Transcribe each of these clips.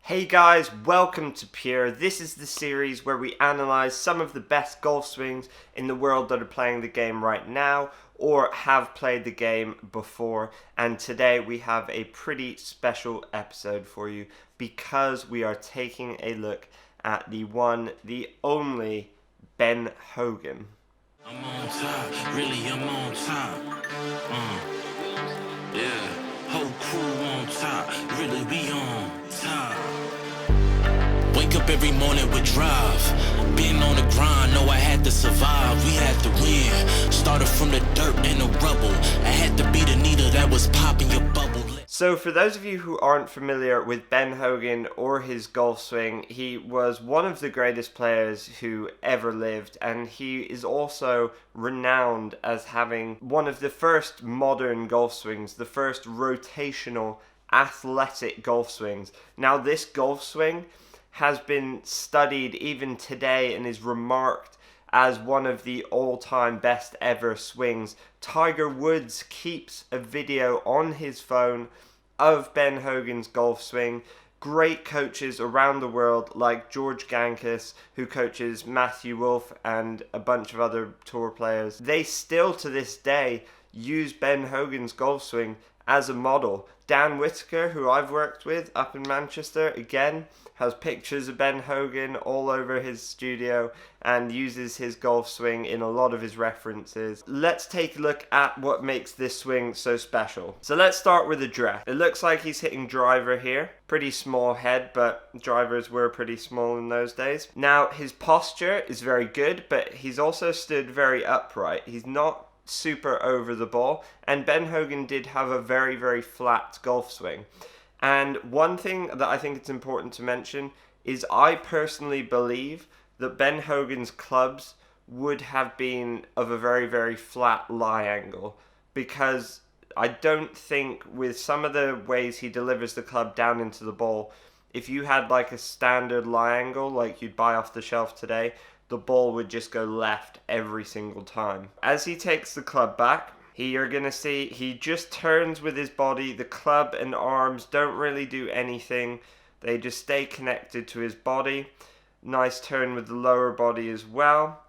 Hey guys, welcome to Pure. This is the series where we analyze some of the best golf swings in the world that are playing the game right now or have played the game before. And today we have a pretty special episode for you because we are taking a look at the one, the only Ben Hogan. I'm on top, really I'm on top. Yeah, whole crew on top, really we on top. Wake up every morning with drive. Been on the grind, know I had to survive. We had to win. Started from the dirt and the rubble. I had to be the needle that was popping your bubble. So for those of you who aren't familiar with Ben Hogan or his golf swing, he was one of the greatest players who ever lived, and he is also renowned as having one of the first modern golf swings, the first rotational athletic golf swings. Now this golf swing has been studied even today and is remarked as one of the all-time best ever swings. Tiger Woods keeps a video on his phone of Ben Hogan's golf swing. Great coaches around the world like George Gankas, who coaches Matthew Wolff and a bunch of other tour players, they still to this day use Ben Hogan's golf swing as a model. Dan Whitaker, who I've worked with up in Manchester, again has pictures of Ben Hogan all over his studio and uses his golf swing in a lot of his references. Let's take a look at what makes this swing so special. So let's start with the dress. It looks like he's hitting driver here. Pretty small head, but drivers were pretty small in those days. Now his posture is very good, but he's also stood very upright. He's not super over the ball, and Ben Hogan did have a very, very flat golf swing. And one thing that I think it's important to mention is I personally believe that Ben Hogan's clubs would have been of a very, very flat lie angle, because I don't think with some of the ways he delivers the club down into the ball, if you had like a standard lie angle like you'd buy off the shelf today, the ball would just go left every single time. As he takes the club back, you're going to see he just turns with his body. The club and arms don't really do anything. They just stay connected to his body. Nice turn with the lower body as well.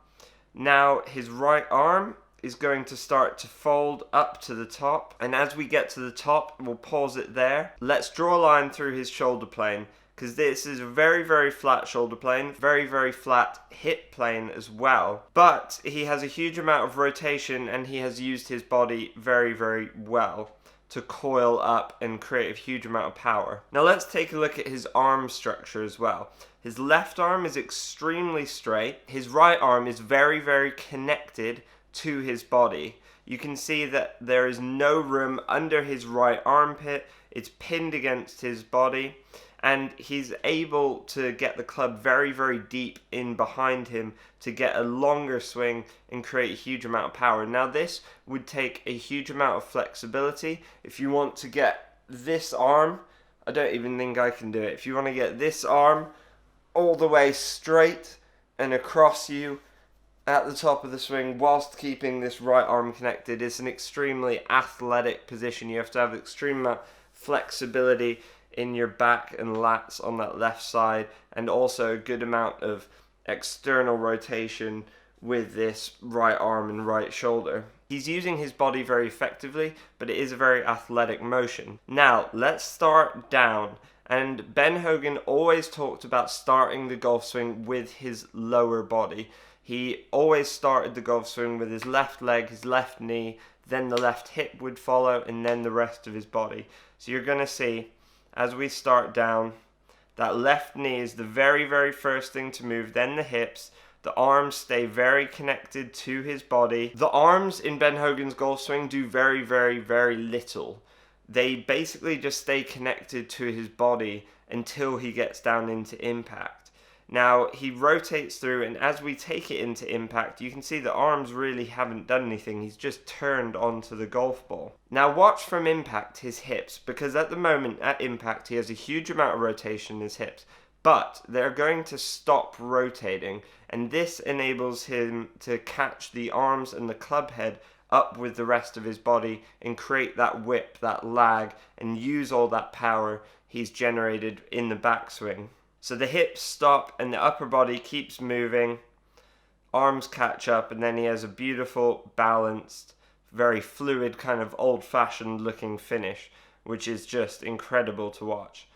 Now his right arm is going to start to fold up to the top. And as we get to the top, we'll pause it there. Let's draw a line through his shoulder plane, because this is a very, very flat shoulder plane, very, very flat hip plane as well. But he has a huge amount of rotation, and he has used his body very, very well to coil up and create a huge amount of power. Now let's take a look at his arm structure as well. His left arm is extremely straight. His right arm is very, very connected to his body. You can see that there is no room under his right armpit. It's pinned against his body. And he's able to get the club very, very deep in behind him to get a longer swing and create a huge amount of power. Now this would take a huge amount of flexibility. If you want to get this arm, I don't even think I can do it. If you want to get this arm all the way straight and across you at the top of the swing whilst keeping this right arm connected, it's an extremely athletic position. You have to have extreme amount of flexibility in your back and lats on that left side, and also a good amount of external rotation with this right arm and right shoulder. He's using his body very effectively, but it is a very athletic motion. Now let's start down, and Ben Hogan always talked about starting the golf swing with his lower body. He always started the golf swing with his left leg, his left knee, then the left hip would follow, and then the rest of his body. So you're going to see, as we start down, that left knee is the very, very first thing to move, then the hips. The arms stay very connected to his body. The arms in Ben Hogan's golf swing do very, very, very little. They basically just stay connected to his body until he gets down into impact. Now he rotates through, and as we take it into impact, you can see the arms really haven't done anything. He's just turned onto the golf ball. Now watch from impact his hips, because at the moment at impact he has a huge amount of rotation in his hips, but they're going to stop rotating, and this enables him to catch the arms and the club head up with the rest of his body and create that whip, that lag, and use all that power he's generated in the backswing. So the hips stop and the upper body keeps moving, arms catch up, and then he has a beautiful, balanced, very fluid, kind of old-fashioned looking finish, which is just incredible to watch.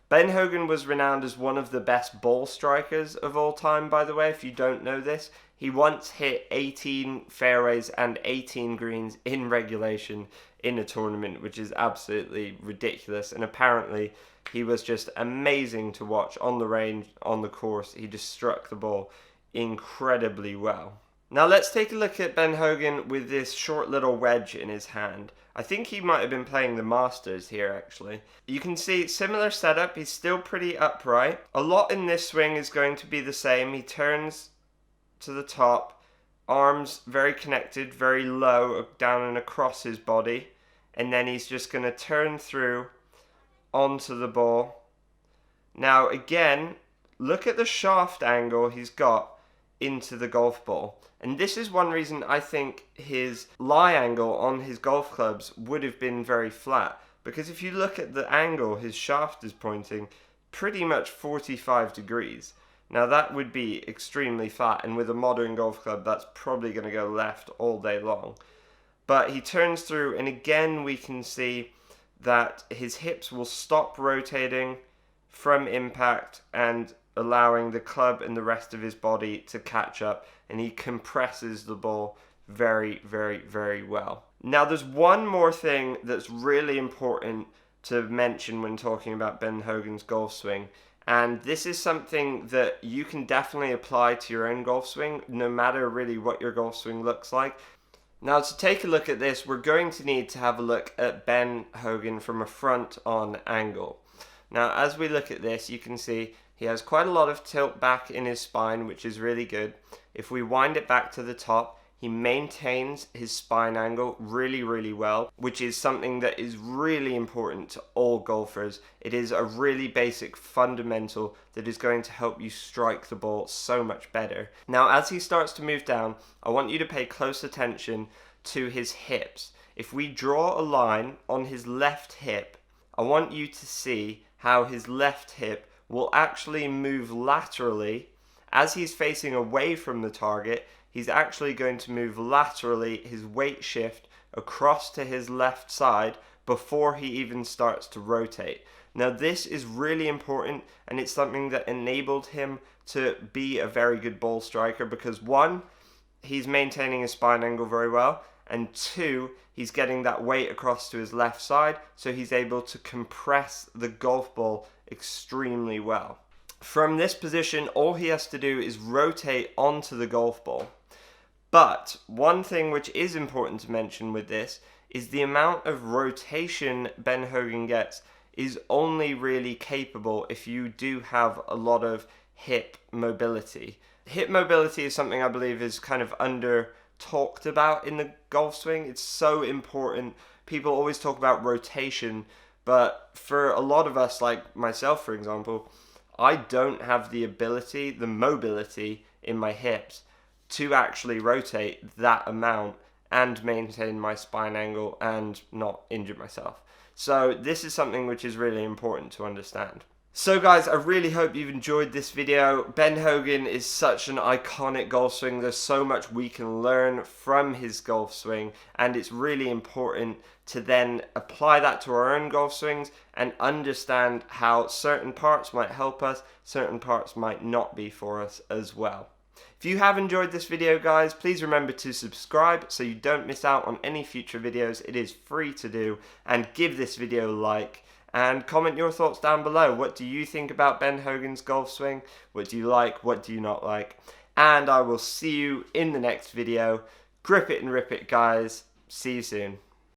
Ben Hogan was renowned as one of the best ball strikers of all time, by the way, if you don't know this. He once hit 18 fairways and 18 greens in regulation in a tournament, which is absolutely ridiculous. And apparently he was just amazing to watch on the range, on the course. He just struck the ball incredibly well. Now let's take a look at Ben Hogan with this short little wedge in his hand. I think he might have been playing the Masters here actually. You can see similar setup, he's still pretty upright. A lot in this swing is going to be the same. He turns to the top, arms very connected, very low down and across his body, and then he's just going to turn through onto the ball. Now again, look at the shaft angle he's got into the golf ball. And this is one reason I think his lie angle on his golf clubs would have been very flat. Because if you look at the angle his shaft is pointing, pretty much 45 degrees. Now that would be extremely flat, and with a modern golf club that's probably going to go left all day long. But he turns through, and again we can see that his hips will stop rotating from impact and allowing the club and the rest of his body to catch up, and he compresses the ball very, very, very well. Now there's one more thing that's really important to mention when talking about Ben Hogan's golf swing, and this is something that you can definitely apply to your own golf swing, no matter really what your golf swing looks like. Now to take a look at this, we're going to need to have a look at Ben Hogan from a front-on angle. Now as we look at this, you can see he has quite a lot of tilt back in his spine, which is really good. If we wind it back to the top, he maintains his spine angle really, really well, which is something that is really important to all golfers. It is a really basic fundamental that is going to help you strike the ball so much better. Now, as he starts to move down, I want you to pay close attention to his hips. If we draw a line on his left hip, I want you to see how his left hip will actually move laterally. As he's facing away from the target, he's actually going to move laterally, his weight shift across to his left side before he even starts to rotate. Now this is really important, and it's something that enabled him to be a very good ball striker because one, he's maintaining his spine angle very well, and two, he's getting that weight across to his left side, so he's able to compress the golf ball extremely well. From this position, all he has to do is rotate onto the golf ball. But one thing which is important to mention with this is the amount of rotation Ben Hogan gets is only really capable if you do have a lot of hip mobility. Hip mobility is something I believe is kind of under talked about in the golf swing. It's so important. People always talk about rotation, but for a lot of us, like myself for example, I don't have the ability, the mobility in my hips to actually rotate that amount and maintain my spine angle and not injure myself. So this is something which is really important to understand. So guys, I really hope you've enjoyed this video. Ben Hogan is such an iconic golf swing. There's so much we can learn from his golf swing, and it's really important to then apply that to our own golf swings and understand how certain parts might help us, certain parts might not be for us as well. If you have enjoyed this video guys, please remember to subscribe so you don't miss out on any future videos. It is free to do, and give this video a like. And comment your thoughts down below. What do you think about Ben Hogan's golf swing? What do you like? What do you not like? And I will see you in the next video. Grip it and rip it, guys. See you soon.